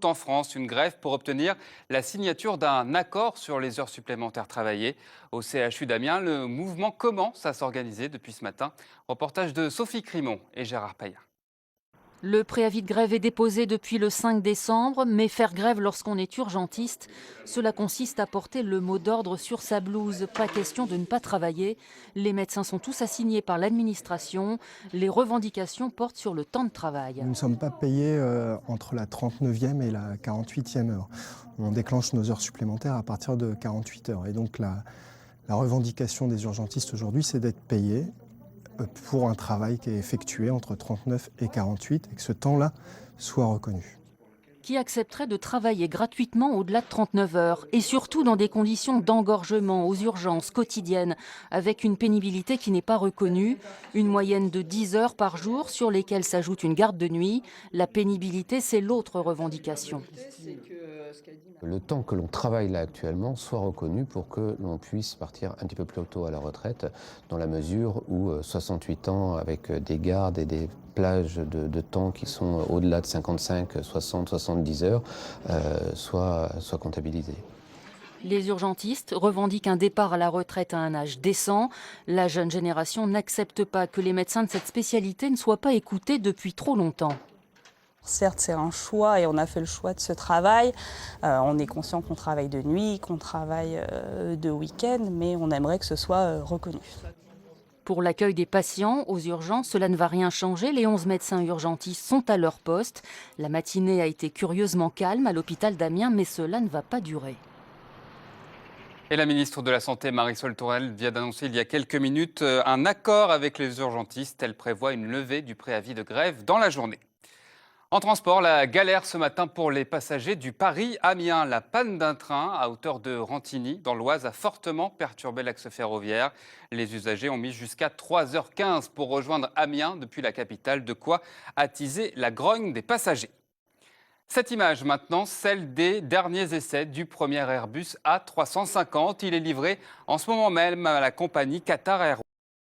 En France, une grève pour obtenir la signature d'un accord sur les heures supplémentaires travaillées. Au CHU d'Amiens, le mouvement commence à s'organiser depuis ce matin. Reportage de Sophie Crimon et Gérard Payen. Le préavis de grève est déposé depuis le 5 décembre, mais faire grève lorsqu'on est urgentiste, cela consiste à porter le mot d'ordre sur sa blouse. Pas question de ne pas travailler. Les médecins sont tous assignés par l'administration. Les revendications portent sur le temps de travail. Nous ne sommes pas payés entre la 39e et la 48e heure. On déclenche nos heures supplémentaires à partir de 48 heures. Et donc la revendication des urgentistes aujourd'hui, c'est d'être payés pour un travail qui est effectué entre 39 et 48 et que ce temps-là soit reconnu. Qui accepterait de travailler gratuitement au-delà de 39 heures et surtout dans des conditions d'engorgement aux urgences quotidiennes avec une pénibilité qui n'est pas reconnue, une moyenne de 10 heures par jour sur lesquelles s'ajoute une garde de nuit. La pénibilité, c'est l'autre revendication. Le temps que l'on travaille là actuellement soit reconnu pour que l'on puisse partir un petit peu plus tôt à la retraite, dans la mesure où 68 ans avec des gardes et des plages de temps qui sont au-delà de 55, 60, 70 heures soient comptabilisés. Les urgentistes revendiquent un départ à la retraite à un âge décent. La jeune génération n'accepte pas que les médecins de cette spécialité ne soient pas écoutés depuis trop longtemps. Certes, c'est un choix et on a fait le choix de ce travail. On est conscient qu'on travaille de nuit, qu'on travaille de week-end, mais on aimerait que ce soit reconnu. Pour l'accueil des patients aux urgences, cela ne va rien changer. Les 11 médecins urgentistes sont à leur poste. La matinée a été curieusement calme à l'hôpital d'Amiens, mais cela ne va pas durer. Et la ministre de la Santé, Marisol Touraine, vient d'annoncer il y a quelques minutes un accord avec les urgentistes. Elle prévoit une levée du préavis de grève dans la journée. En transport, la galère ce matin pour les passagers du Paris-Amiens. La panne d'un train à hauteur de Rantigny, dans l'Oise, a fortement perturbé l'axe ferroviaire. Les usagers ont mis jusqu'à 3h15 pour rejoindre Amiens depuis la capitale, de quoi attiser la grogne des passagers. Cette image maintenant, celle des derniers essais du premier Airbus A350. Il est livré en ce moment même à la compagnie Qatar Airways.